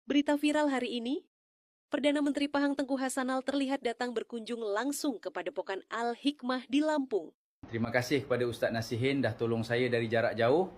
Berita viral hari ini, Perdana Menteri Pahang Tengku Hasanal terlihat datang berkunjung langsung ke Padepokan Al-Hikmah di Lampung. Terima kasih kepada Ustaz Nasihin dah tolong saya dari jarak jauh.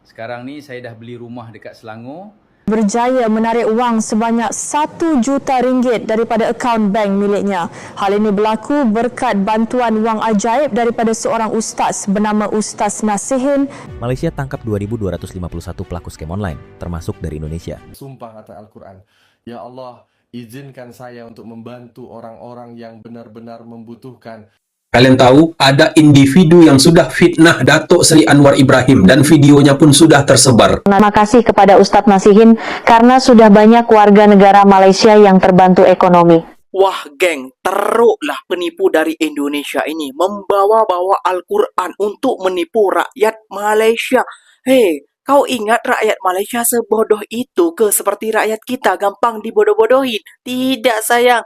Sekarang ni saya dah beli rumah dekat Selangor. Berjaya menarik wang sebanyak 1 juta ringgit daripada akaun bank miliknya. Hal ini berlaku berkat bantuan wang ajaib daripada seorang ustaz bernama Ustaz Nasihin. Malaysia tangkap 2.251 pelaku scam online, termasuk dari Indonesia. Sumpah atas Al-Quran, Ya Allah, izinkan saya untuk membantu orang-orang yang benar-benar membutuhkan. Kalian tahu, ada individu yang sudah fitnah Datuk Seri Anwar Ibrahim dan videonya pun sudah tersebar. Terima kasih kepada Ustadz Nasihin karena sudah banyak warga negara Malaysia yang terbantu ekonomi. Wah geng, teruklah penipu dari Indonesia ini membawa-bawa Al-Quran untuk menipu rakyat Malaysia. Hei, kau ingat rakyat Malaysia sebodoh itu ke seperti rakyat kita gampang dibodoh-bodohin? Tidak sayang.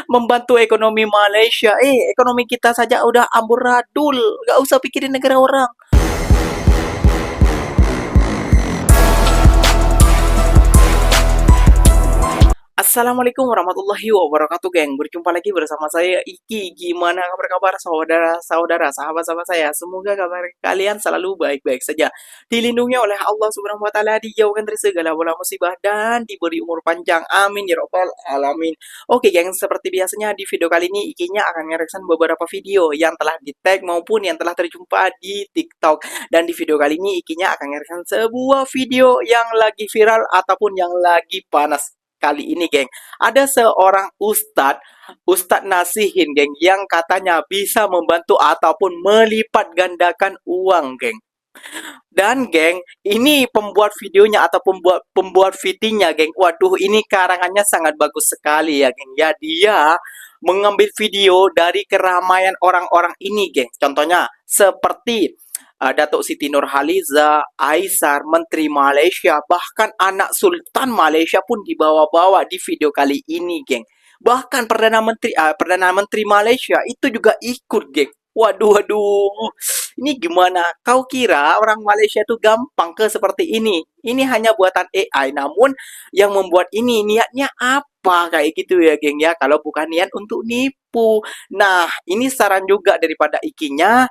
Membantu ekonomi Malaysia. Ekonomi kita saja udah amburadul. Gak usah pikirin negara orang. Assalamualaikum warahmatullahi wabarakatuh, geng. Berjumpa lagi bersama saya Iki. Gimana kabar saudara-saudara, sahabat-sahabat saya? Semoga kabar kalian selalu baik-baik saja. Dilindungi oleh Allah Subhanahu wa taala, dijauhkan dari segala bala musibah dan diberi umur panjang. Amin ya rabbal alamin. Oke, geng, seperti biasanya di video kali ini Ikinya akan ngereksan beberapa video yang telah di-tag maupun yang telah terjumpa di TikTok. Dan di video kali ini Ikinya akan ngereksan sebuah video yang lagi viral ataupun yang lagi panas. Kali ini, geng, ada seorang Ustadz Nasihin, geng, yang katanya bisa membantu ataupun melipat gandakan uang, geng. Dan, geng, ini pembuat videonya atau pembuat VT-nya, geng. Waduh, ini karangannya sangat bagus sekali ya, geng. Ya, dia mengambil video dari keramaian orang-orang ini, geng. Contohnya seperti Datuk Siti Nurhaliza, Aisar, Menteri Malaysia, bahkan anak Sultan Malaysia pun dibawa-bawa di video kali ini, geng. Bahkan Perdana Menteri Malaysia itu juga ikut, geng. Waduh, ini gimana? Kau kira orang Malaysia itu gampang ke seperti ini? Ini hanya buatan AI, namun yang membuat ini niatnya apa? Kayak gitu ya, geng, ya. Kalau bukan niat untuk nipu. Nah, ini saran juga daripada Ikinya.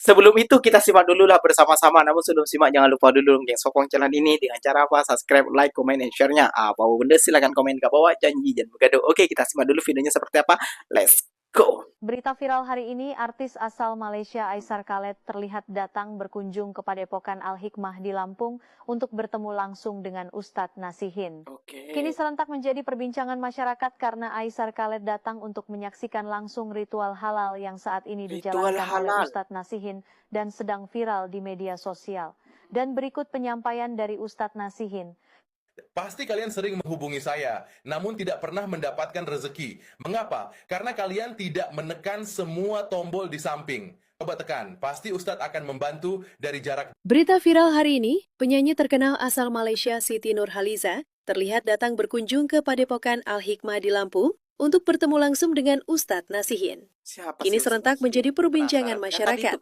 Sebelum itu kita simak dulu lah bersama-sama. Namun sebelum simak jangan lupa dulu geng sokong channel ini dengan cara apa? Subscribe, like, comment, dan share-nya. Apa benda silahkan komen ke bawah. Janji jangan bergaduh. Oke, kita simak dulu videonya seperti apa. Let's go. Berita viral hari ini, artis asal Malaysia Aisar Khaled terlihat datang berkunjung ke Padepokan Al-Hikmah di Lampung untuk bertemu langsung dengan Ustadz Nasihin. Kini serentak menjadi perbincangan masyarakat karena Aisar Khaled datang untuk menyaksikan langsung ritual halal yang saat ini dijalankan oleh Ustadz Nasihin dan sedang viral di media sosial. Dan berikut penyampaian dari Ustadz Nasihin. Pasti kalian sering menghubungi saya, namun tidak pernah mendapatkan rezeki. Mengapa? Karena kalian tidak menekan semua tombol di samping. Coba tekan, pasti Ustadz akan membantu dari jarak. Berita viral hari ini, penyanyi terkenal asal Malaysia Siti Nurhaliza terlihat datang berkunjung ke Padepokan Al-Hikmah di Lampung untuk bertemu langsung dengan Ustadz Nasihin. Kini serentak menjadi perbincangan masyarakat.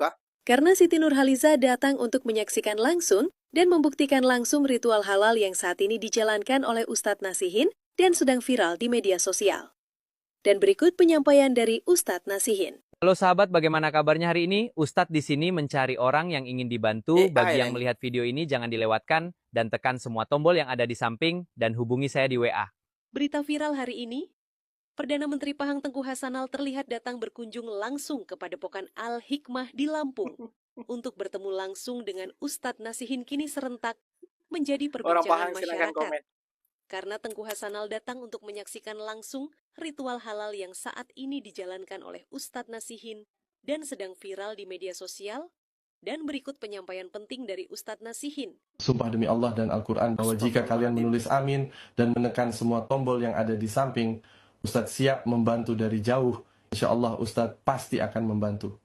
Karena Siti Nurhaliza datang untuk menyaksikan langsung dan membuktikan langsung ritual halal yang saat ini dijalankan oleh Ustadz Nasihin dan sedang viral di media sosial. Dan berikut penyampaian dari Ustadz Nasihin. Halo sahabat, bagaimana kabarnya hari ini? Ustadz di sini mencari orang yang ingin dibantu. Bagi yang melihat video ini jangan dilewatkan dan tekan semua tombol yang ada di samping dan hubungi saya di WA. Berita viral hari ini, Perdana Menteri Pahang Tengku Hasanal terlihat datang berkunjung langsung ke Padepokan Al-Hikmah di Lampung untuk bertemu langsung dengan Ustadz Nasihin. Kini serentak menjadi perbincangan masyarakat. Karena Tengku Hasanal datang untuk menyaksikan langsung ritual halal yang saat ini dijalankan oleh Ustadz Nasihin dan sedang viral di media sosial. Dan berikut penyampaian penting dari Ustadz Nasihin. Sumpah demi Allah dan Al-Quran bahwa jika kalian menulis amin dan menekan semua tombol yang ada di samping, Ustadz siap membantu dari jauh. Insya Allah Ustadz pasti akan membantu.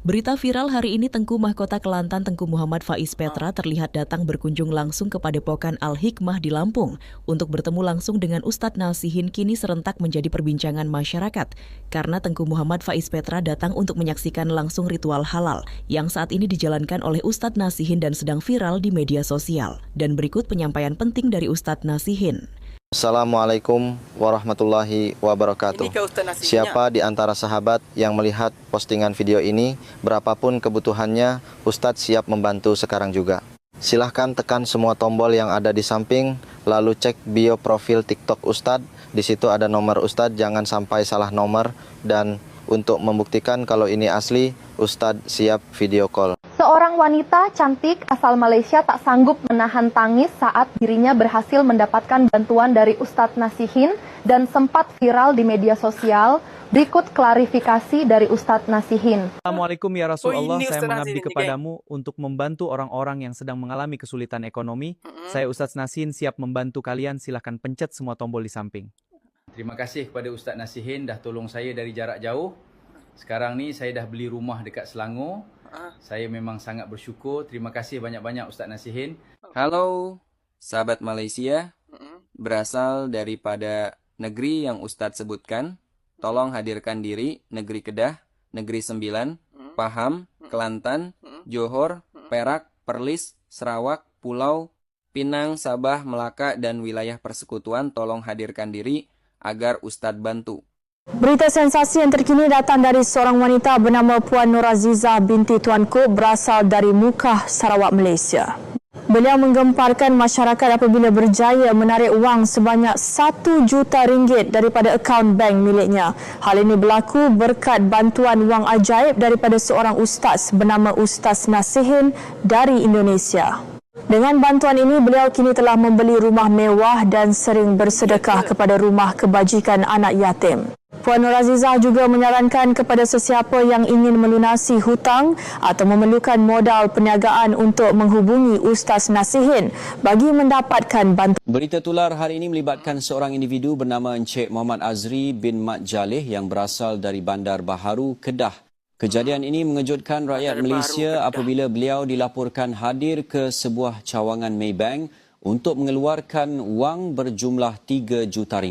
Berita viral hari ini, Tengku Mahkota Kelantan Tengku Muhammad Faiz Petra terlihat datang berkunjung langsung ke Padepokan Al-Hikmah di Lampung untuk bertemu langsung dengan Ustadz Nasihin kini serentak menjadi perbincangan masyarakat karena Tengku Muhammad Faiz Petra datang untuk menyaksikan langsung ritual halal yang saat ini dijalankan oleh Ustadz Nasihin dan sedang viral di media sosial. Dan berikut penyampaian penting dari Ustadz Nasihin. Assalamualaikum warahmatullahi wabarakatuh. Siapa di antara sahabat yang melihat postingan video ini, berapapun kebutuhannya, Ustadz siap membantu sekarang juga. Silahkan tekan semua tombol yang ada di samping, lalu cek bio profil TikTok Ustadz. Di situ ada nomor Ustadz, jangan sampai salah nomor. Dan untuk membuktikan kalau ini asli, Ustadz siap video call. Seorang wanita cantik asal Malaysia tak sanggup menahan tangis saat dirinya berhasil mendapatkan bantuan dari Ustadz Nasihin dan sempat viral di media sosial. Berikut klarifikasi dari Ustadz Nasihin. Assalamualaikum ya Rasulullah, saya mengabdi kepadamu untuk membantu orang-orang yang sedang mengalami kesulitan ekonomi. Saya Ustadz Nasihin siap membantu kalian, silahkan pencet semua tombol di samping. Terima kasih kepada Ustadz Nasihin dah tolong saya dari jarak jauh. Sekarang ni saya dah beli rumah dekat Selangor. Saya memang sangat bersyukur. Terima kasih banyak-banyak Ustadz Nasihin. Halo, sahabat Malaysia. Berasal daripada negeri yang Ustadz sebutkan. Tolong hadirkan diri negeri Kedah, negeri Sembilan, Paham, Kelantan, Johor, Perak, Perlis, Sarawak, Pulau, Pinang, Sabah, Melaka, dan wilayah persekutuan. Tolong hadirkan diri agar Ustadz bantu. Berita sensasi yang terkini datang dari seorang wanita bernama Puan Nur Azizah binti Tuanku berasal dari Mukah, Sarawak, Malaysia. Beliau menggemparkan masyarakat apabila berjaya menarik wang sebanyak RM1 juta daripada akaun bank miliknya. Hal ini berlaku berkat bantuan wang ajaib daripada seorang ustaz bernama Ustaz Nasihin dari Indonesia. Dengan bantuan ini, beliau kini telah membeli rumah mewah dan sering bersedekah kepada rumah kebajikan anak yatim. Puan Nur Azizah juga menyarankan kepada sesiapa yang ingin melunasi hutang atau memerlukan modal perniagaan untuk menghubungi Ustaz Nasihin bagi mendapatkan bantuan. Berita tular hari ini melibatkan seorang individu bernama Encik Muhammad Azri bin Mat Jaleh yang berasal dari Bandar Baharu, Kedah. Kejadian ini mengejutkan rakyat Malaysia apabila beliau dilaporkan hadir ke sebuah cawangan Maybank untuk mengeluarkan wang berjumlah RM3 juta.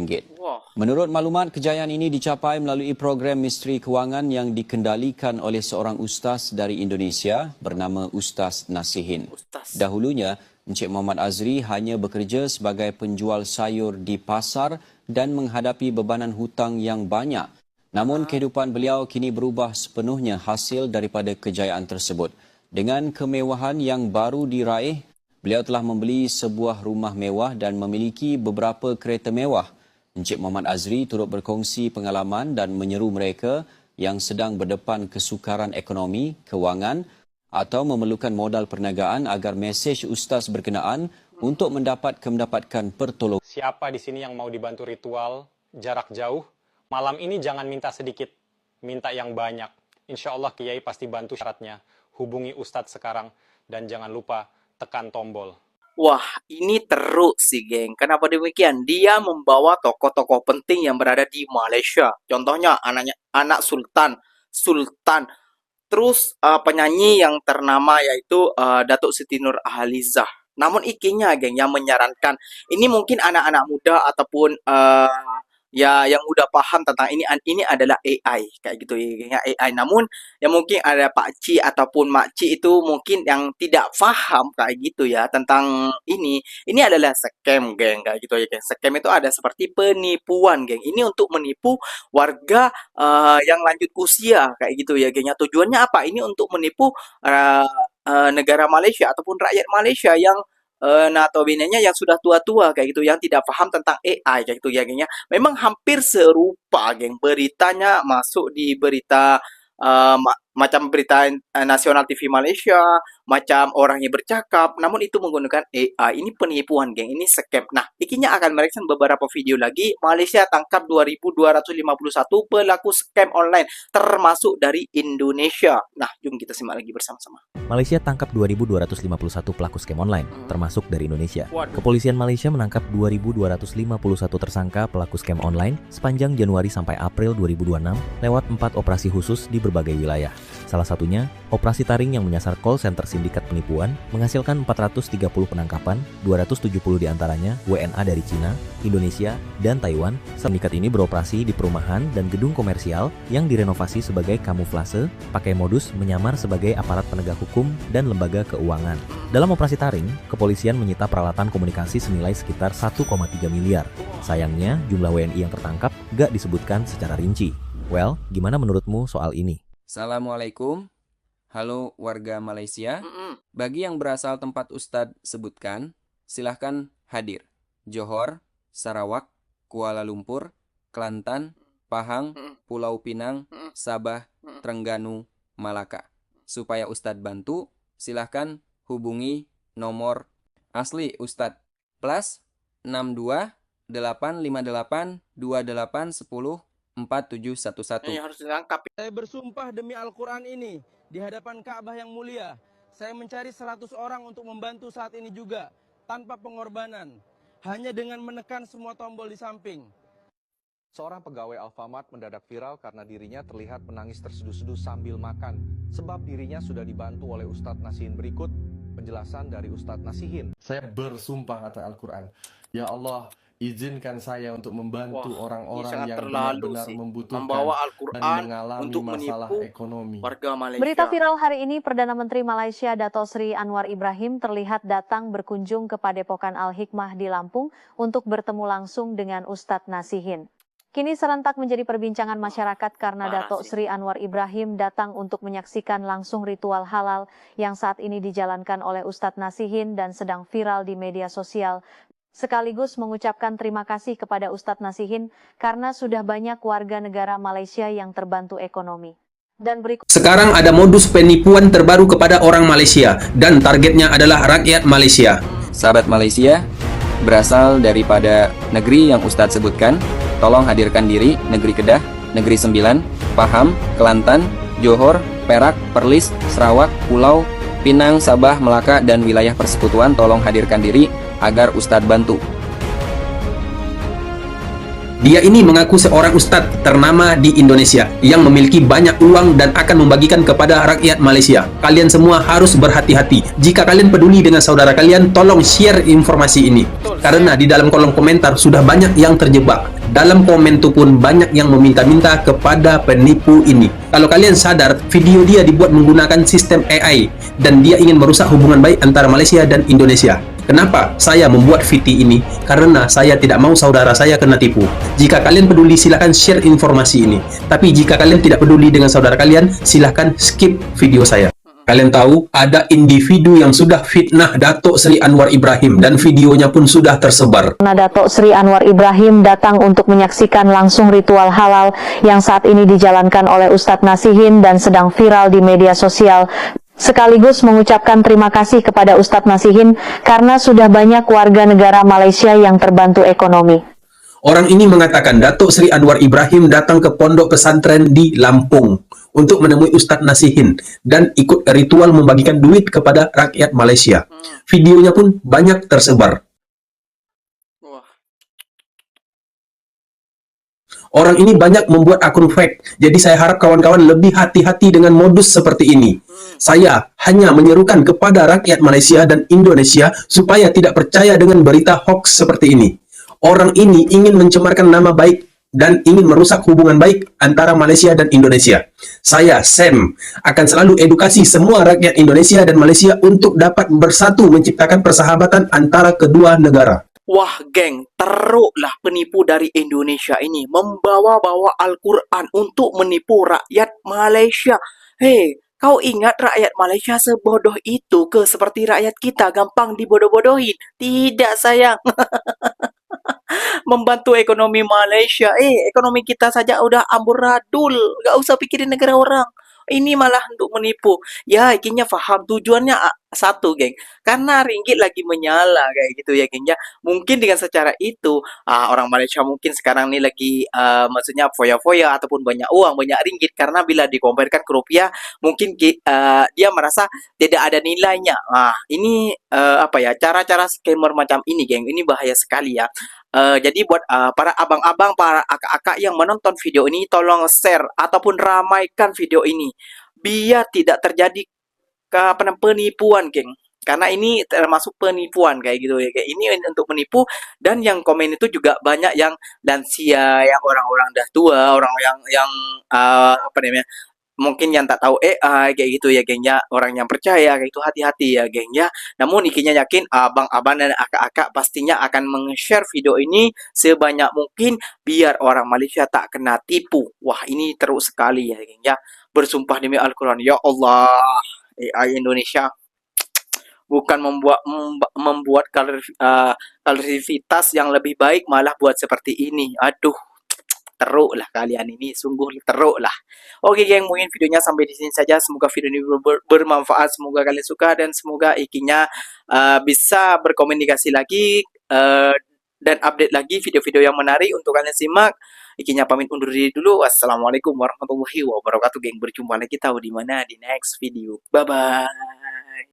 Menurut maklumat, kejayaan ini dicapai melalui program misteri kewangan yang dikendalikan oleh seorang ustaz dari Indonesia bernama Ustaz Nasihin. Dahulunya, Encik Muhammad Azri hanya bekerja sebagai penjual sayur di pasar dan menghadapi bebanan hutang yang banyak. Namun kehidupan beliau kini berubah sepenuhnya hasil daripada kejayaan tersebut. Dengan kemewahan yang baru diraih, beliau telah membeli sebuah rumah mewah dan memiliki beberapa kereta mewah. Encik Muhammad Azri turut berkongsi pengalaman dan menyeru mereka yang sedang berdepan kesukaran ekonomi, kewangan atau memerlukan modal perniagaan agar mesej ustaz berkenaan untuk mendapatkan pertolongan. Siapa di sini yang mau dibantu ritual jarak jauh? Malam ini jangan minta sedikit, minta yang banyak. Insya Allah Kiai pasti bantu syaratnya. Hubungi Ustadz sekarang dan jangan lupa tekan tombol. Wah, ini teruk sih, geng. Kenapa demikian? Dia membawa tokoh-tokoh penting yang berada di Malaysia. Contohnya anak Sultan. Terus penyanyi yang ternama yaitu Datuk Siti Nurhalizah. Namun ikinya, geng, yang menyarankan ini mungkin anak-anak muda ataupun ya yang udah paham tentang ini adalah AI kayak gitu ya, AI. Namun yang mungkin ada Pak Cik ataupun Mak Cik itu mungkin yang tidak paham kayak gitu ya tentang ini adalah scam, geng, kayak gitu ya, geng. Scam itu ada seperti penipuan, geng. Ini untuk menipu warga yang lanjut usia kayak gitu ya, geng. Tujuannya apa? Ini untuk menipu negara Malaysia ataupun rakyat Malaysia yang notabene-nya yang sudah tua-tua kayak gitu, yang tidak paham tentang AI kayak gitu ya, gengnya. Memang hampir serupa, geng. Beritanya masuk di berita macam berita nasional TV Malaysia, macam orangnya bercakap, namun itu menggunakan AI. Ini penipuan, geng. Ini scam. Nah, ikinya akan mereaction beberapa video lagi. Malaysia tangkap 2.251 pelaku scam online, termasuk dari Indonesia. Nah, jom kita simak lagi bersama-sama. Malaysia tangkap 2.251 pelaku scam online, termasuk dari Indonesia. Kepolisian Malaysia menangkap 2.251 tersangka pelaku scam online sepanjang Januari sampai April 2026 lewat 4 operasi khusus di berbagai wilayah. Salah satunya, operasi taring yang menyasar call center sindikat penipuan menghasilkan 430 penangkapan, 270 diantaranya WNA dari Cina, Indonesia, dan Taiwan. Sindikat ini beroperasi di perumahan dan gedung komersial yang direnovasi sebagai kamuflase, pakai modus menyamar sebagai aparat penegak hukum dan lembaga keuangan. Dalam operasi taring, kepolisian menyita peralatan komunikasi senilai sekitar 1,3 miliar. Sayangnya, jumlah WNI yang tertangkap gak disebutkan secara rinci. Well, gimana menurutmu soal ini? Assalamualaikum. Halo warga Malaysia. Bagi yang berasal tempat Ustadz sebutkan, silahkan hadir. Johor, Sarawak, Kuala Lumpur, Kelantan, Pahang, Pulau Pinang, Sabah, Terengganu, Malaka. Supaya Ustadz bantu, silahkan hubungi nomor asli Ustadz plus 62 858 28 10 4711. Ini harus dilengkapi. Saya bersumpah demi Al-Quran ini di hadapan Ka'bah yang mulia. Saya mencari 100 orang untuk membantu saat ini juga tanpa pengorbanan. Hanya dengan menekan semua tombol di samping. Seorang pegawai Alfamart mendadak viral karena dirinya terlihat menangis terseduh-seduh sambil makan. Sebab dirinya sudah dibantu oleh Ustadz Nasihin. Berikut penjelasan dari Ustadz Nasihin. Saya bersumpah kata Al-Quran, ya Allah, izinkan saya untuk membantu orang-orang yang benar-benar membutuhkan membawa dan Al-Quran mengalami untuk masalah menipu ekonomi. warga Malaysia. Berita viral hari ini, Perdana Menteri Malaysia Dato' Sri Anwar Ibrahim terlihat datang berkunjung ke Padepokan Al-Hikmah di Lampung untuk bertemu langsung dengan Ustadz Nasihin. Kini serentak menjadi perbincangan masyarakat karena Dato' Sri Anwar Ibrahim datang untuk menyaksikan langsung ritual halal yang saat ini dijalankan oleh Ustadz Nasihin dan sedang viral di media sosial. Sekaligus mengucapkan terima kasih kepada Ustadz Nasihin karena sudah banyak warga negara Malaysia yang terbantu ekonomi. Dan berikut Sekarang ada modus penipuan terbaru kepada orang Malaysia dan targetnya adalah rakyat Malaysia. Sahabat Malaysia, berasal daripada negeri yang Ustadz sebutkan, tolong hadirkan diri negeri Kedah, negeri Sembilan, Paham, Kelantan, Johor, Perak, Perlis, Sarawak, Pulau Pinang, Sabah, Melaka, dan wilayah persekutuan. Tolong hadirkan diri agar Ustadz bantu. Dia ini mengaku seorang ustadz ternama di Indonesia yang memiliki banyak uang dan akan membagikan kepada rakyat Malaysia. Kalian semua harus berhati-hati. Jika kalian peduli dengan saudara kalian, tolong share informasi ini. Karena di dalam kolom komentar sudah banyak yang terjebak. Dalam komen itu pun banyak yang meminta-minta kepada penipu ini. Kalau kalian sadar, video dia dibuat menggunakan sistem AI dan dia ingin merusak hubungan baik antara Malaysia dan Indonesia. Kenapa saya membuat VT ini? Karena saya tidak mau saudara saya kena tipu. Jika kalian peduli, silahkan share informasi ini. Tapi jika kalian tidak peduli dengan saudara kalian, silahkan skip video saya. Kalian tahu, ada individu yang sudah fitnah Dato' Sri Anwar Ibrahim dan videonya pun sudah tersebar. Dato' Sri Anwar Ibrahim datang untuk menyaksikan langsung ritual halal yang saat ini dijalankan oleh Ustadz Nasihin dan sedang viral di media sosial. Sekaligus mengucapkan terima kasih kepada Ustadz Nasihin karena sudah banyak warga negara Malaysia yang terbantu ekonomi. Orang ini mengatakan Dato' Sri Anwar Ibrahim datang ke pondok pesantren di Lampung untuk menemui Ustadz Nasihin dan ikut ritual membagikan duit kepada rakyat Malaysia. Videonya pun banyak tersebar. Orang ini banyak membuat akun fake, jadi saya harap kawan-kawan lebih hati-hati dengan modus seperti ini. Saya hanya menyerukan kepada rakyat Malaysia dan Indonesia supaya tidak percaya dengan berita hoax seperti ini. Orang ini ingin mencemarkan nama baik dan ingin merusak hubungan baik antara Malaysia dan Indonesia. Saya, Sam, akan selalu edukasi semua rakyat Indonesia dan Malaysia untuk dapat bersatu menciptakan persahabatan antara kedua negara. Wah geng, teruklah penipu dari Indonesia ini membawa-bawa Al-Quran untuk menipu rakyat Malaysia. Hei, kau ingat rakyat Malaysia sebodoh itu ke seperti rakyat kita gampang dibodoh-bodohin? Tidak sayang. Membantu ekonomi Malaysia. Ekonomi kita saja udah amburadul. Gak usah pikirin negara orang. Ini malah untuk menipu. Ya, ikinya faham tujuannya satu, geng. Karena ringgit lagi menyala kayak gitu ya, geng. Ya, mungkin dengan secara itu orang Malaysia mungkin sekarang ini lagi maksudnya foya-foya ataupun banyak uang, banyak ringgit karena bila dikonvertkan ke rupiah mungkin dia merasa tidak ada nilainya. Ini apa ya? Cara-cara scammer macam ini, geng. Ini bahaya sekali ya. Jadi buat para abang-abang, para akak-akak yang menonton video ini, tolong share ataupun ramaikan video ini. biar tidak terjadi penipuan, geng. Karena ini termasuk penipuan kayak gitu ya. Kayak ini untuk menipu, dan yang komen itu juga banyak yang lansia, yang orang-orang dah tua, orang yang apa namanya? Mungkin yang tak tahu AI kayak gitu ya, geng ya. Orang yang percaya kayak itu, hati-hati ya, geng ya. Namun ikinya yakin abang-abang dan akak-akak pastinya akan meng-share video ini sebanyak mungkin biar orang Malaysia tak kena tipu. Wah, ini teruk sekali ya, geng ya. Bersumpah demi Al-Quran, ya Allah, AI Indonesia bukan membuat kalorifitas yang lebih baik, malah buat seperti ini. Aduh, teruk lah kalian ini, sungguh teruk lah. Oke geng, mungkin videonya sampai di sini saja. Semoga video ini bermanfaat, semoga kalian suka, dan semoga ikinya bisa berkomunikasi lagi dan update lagi video-video yang menarik untuk kalian simak. Ikinya pamit undur diri dulu. Wassalamualaikum warahmatullahi wabarakatuh geng. Berjumpa lagi tahu di mana di next video. Bye bye.